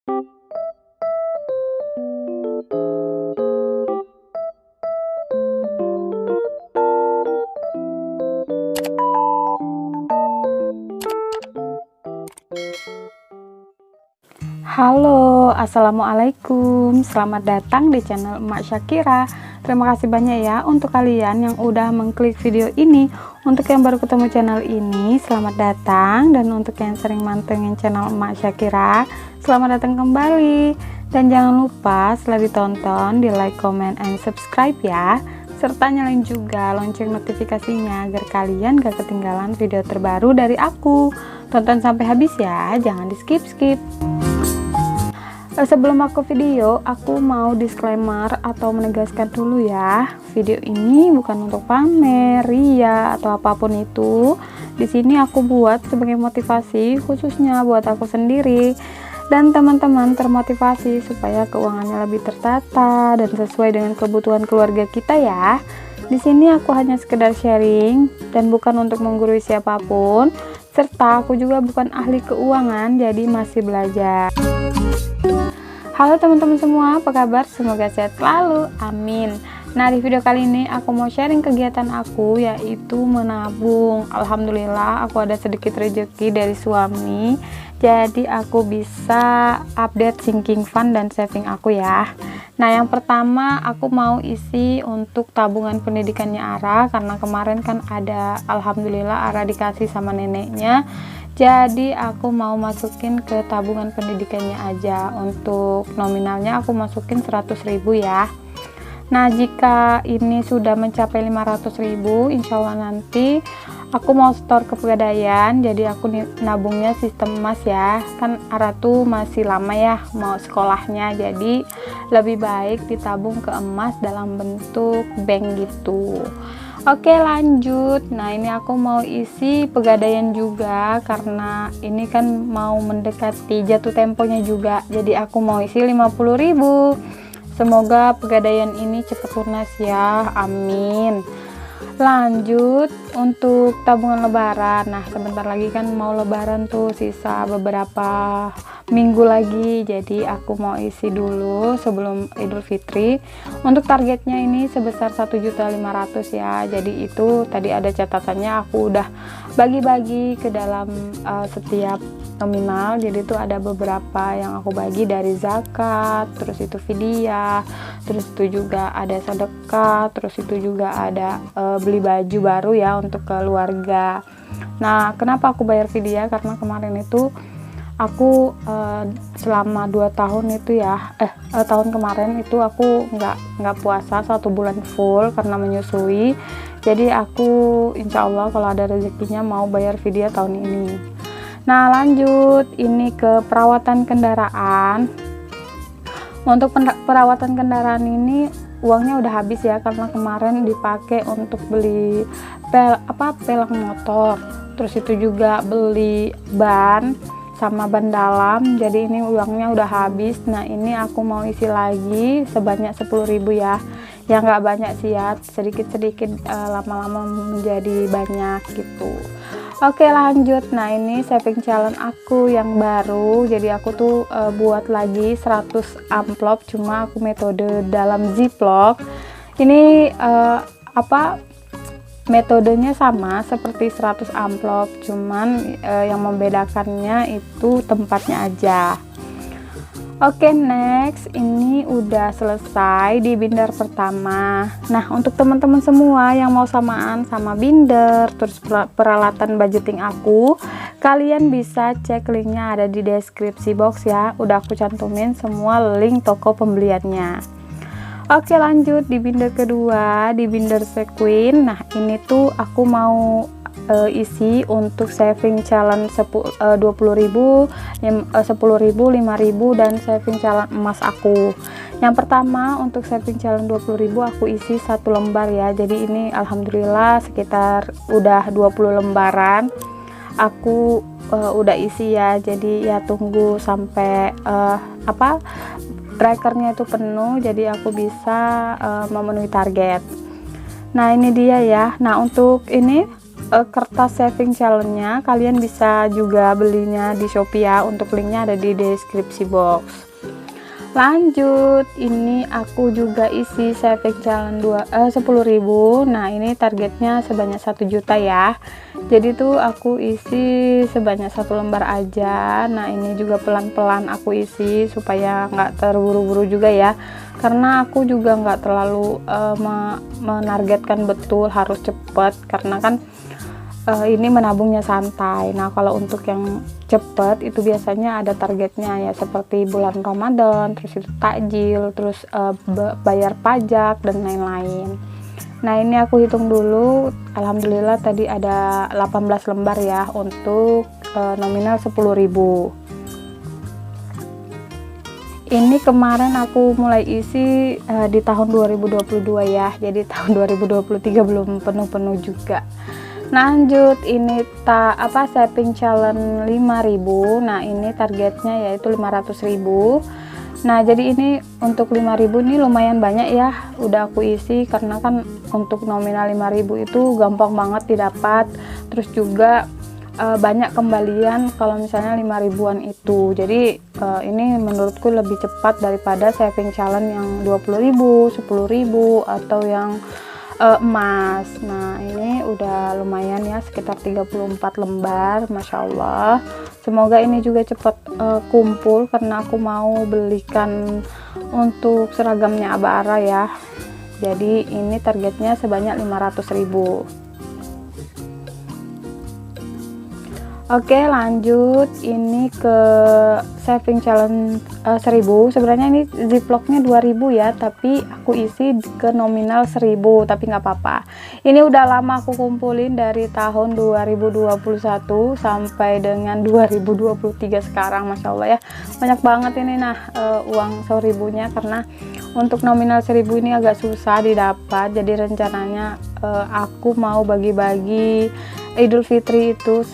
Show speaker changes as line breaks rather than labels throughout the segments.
Halo, assalamualaikum. Selamat datang di channel Emak Syakira. Terima kasih banyak ya untuk kalian yang udah mengklik video ini. Untuk yang baru ketemu channel ini, selamat datang. Dan untuk yang sering mantengin channel Emak Syakira, selamat datang kembali. Dan jangan lupa setelah ditonton, di like, comment, and subscribe ya. Serta nyalain juga lonceng notifikasinya agar kalian gak ketinggalan video terbaru dari aku. Tonton sampai habis ya, jangan di skip-skip. Sebelum aku video, aku mau disclaimer atau menegaskan dulu ya. Video ini bukan untuk pamer, ria, atau apapun itu. Di sini aku buat sebagai motivasi khususnya buat aku sendiri dan teman-teman, termotivasi supaya keuangannya lebih tertata dan sesuai dengan kebutuhan keluarga kita ya. Di sini aku hanya sekedar sharing dan bukan untuk menggurui siapapun, serta aku juga bukan ahli keuangan, jadi masih belajar. Halo teman-teman semua, apa kabar? Semoga sehat selalu, amin. Nah, di video kali ini aku mau sharing kegiatan aku, yaitu menabung. Alhamdulillah aku ada sedikit rezeki dari suami, jadi aku bisa update sinking fund dan saving aku ya. Nah, yang pertama aku mau isi untuk tabungan pendidikannya Ara, karena kemarin kan ada, alhamdulillah Ara dikasih sama neneknya. Jadi aku mau masukin ke tabungan pendidikannya aja. Untuk nominalnya aku masukin 100.000 ya. Nah, jika ini sudah mencapai 500.000, insya Allah nanti aku mau store ke Pegadaian. Jadi aku nabungnya sistem emas ya. Kan Ara tuh masih lama ya mau sekolahnya, jadi lebih baik ditabung ke emas dalam bentuk bank gitu. Oke, lanjut. Nah, ini aku mau isi Pegadaian juga karena ini kan mau mendekati jatuh temponya juga. Jadi aku mau isi 50.000. Semoga Pegadaian ini cepat lunas ya. Amin. Lanjut untuk tabungan lebaran. Nah, sebentar lagi kan mau lebaran tuh, sisa beberapa minggu lagi, jadi aku mau isi dulu sebelum Idul Fitri. Untuk targetnya ini sebesar 1.500.000 ya. Jadi itu tadi ada catatannya, aku udah bagi-bagi ke dalam setiap nominal. Jadi itu ada beberapa yang aku bagi dari zakat, terus itu fidyah, terus itu juga ada sedekah, terus itu juga ada beli baju baru ya untuk keluarga. Nah, kenapa aku bayar fidyah? Karena kemarin itu aku selama 2 tahun itu ya, tahun kemarin itu aku nggak puasa 1 bulan full karena menyusui. Jadi aku insya Allah kalau ada rezekinya mau bayar fidyah tahun ini. Nah, lanjut ini ke perawatan kendaraan. Untuk perawatan kendaraan ini uangnya udah habis ya, karena kemarin dipakai untuk beli pelang motor, terus itu juga beli ban sama ban dalam. Jadi ini uangnya udah habis. Nah, ini aku mau isi lagi sebanyak 10.000 ya. Ya nggak banyak sih ya, sedikit-sedikit lama-lama menjadi banyak gitu. Oke, lanjut. Nah, ini saving challenge aku yang baru. Jadi aku tuh buat lagi 100 amplop, cuma aku metode dalam ziplock. Ini metodenya sama seperti 100 amplop, cuman yang membedakannya itu tempatnya aja. Oke, next, ini udah selesai di binder pertama. Nah, untuk teman-teman semua yang mau samaan sama binder terus peralatan budgeting aku, kalian bisa cek linknya ada di deskripsi box ya. Udah aku cantumin semua link toko pembeliannya. Oke, lanjut di binder kedua, di binder sequin. Nah, ini tuh aku mau isi untuk saving challenge 20.000, 10.000, 5.000 dan saving challenge emas aku. Yang pertama untuk saving challenge 20.000 aku isi 1 lembar ya. Jadi ini alhamdulillah sekitar udah 20 lembaran aku udah isi ya. Jadi ya tunggu sampai trackernya itu penuh, jadi aku bisa memenuhi target. Nah, ini dia ya. Nah, untuk ini kertas saving challenge-nya kalian bisa juga belinya di Shopee ya, untuk linknya ada di deskripsi box. Lanjut, ini aku juga isi saving challenge 10.000. Nah ini targetnya sebanyak 1 juta ya, jadi tuh aku isi sebanyak 1 lembar aja. Nah ini juga pelan-pelan aku isi supaya nggak terburu-buru juga ya, karena aku juga nggak terlalu menargetkan betul harus cepet, karena kan ini menabungnya santai. Nah kalau untuk yang cepet itu biasanya ada targetnya ya, seperti bulan Ramadan, terus itu takjil, terus bayar pajak dan lain-lain. Nah ini aku hitung dulu, alhamdulillah tadi ada 18 lembar ya untuk nominal 10.000. Ini kemarin aku mulai isi di tahun 2022 ya, jadi tahun 2023 belum penuh-penuh juga. Lanjut, ini saving challenge 5.000. Nah ini targetnya yaitu 500.000. Nah jadi ini untuk 5.000 ini lumayan banyak ya udah aku isi, karena kan untuk nominal 5.000 itu gampang banget didapat, terus juga banyak kembalian kalau misalnya 5.000-an itu. Jadi ini menurutku lebih cepat daripada saving challenge yang 20.000, 10.000 atau yang emas. Nah ini udah lumayan ya, sekitar 34 lembar, Masya Allah. Semoga ini juga cepat kumpul, karena aku mau belikan untuk seragamnya Abah Ara ya. Jadi ini targetnya sebanyak 500.000. Oke lanjut, ini ke saving challenge 1000. Sebenarnya ini ziplocknya 2000 ya, tapi aku isi ke nominal 1000, tapi nggak apa-apa. Ini udah lama aku kumpulin dari tahun 2021 sampai dengan 2023 sekarang, Masya Allah ya, banyak banget ini. Nah uang 1000-nya, karena untuk nominal 1000 ini agak susah didapat, jadi rencananya aku mau bagi-bagi Idul Fitri itu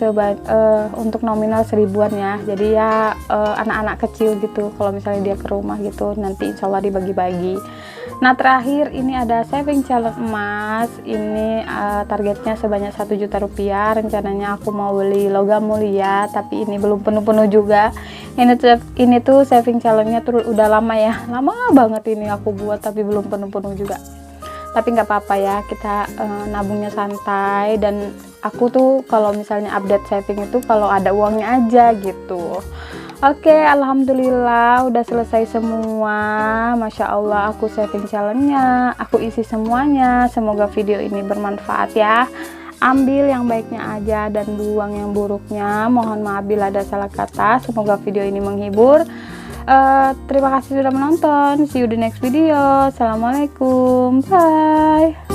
untuk nominal 1000-an ya. Jadi ya anak-anak kecil gitu, kalau misalnya dia ke rumah gitu nanti insya Allah dibagi-bagi. Nah terakhir ini ada saving challenge emas. Ini targetnya sebanyak 1 juta rupiah. Rencananya aku mau beli logam mulia, tapi ini belum penuh-penuh juga. Ini tuh saving challenge-nya tuh udah lama ya, lama banget ini aku buat, tapi belum penuh-penuh juga. Tapi nggak apa-apa ya, kita nabungnya santai. Dan aku tuh kalau misalnya update saving itu kalau ada uangnya aja gitu. Oke, alhamdulillah udah selesai semua, Masya Allah. Aku saving challenge-nya, aku isi semuanya. Semoga video ini bermanfaat ya. Ambil yang baiknya aja dan buang yang buruknya. Mohon maaf bila ada salah kata. Semoga video ini menghibur. Terima kasih sudah menonton. See you di next video. Assalamualaikum. Bye.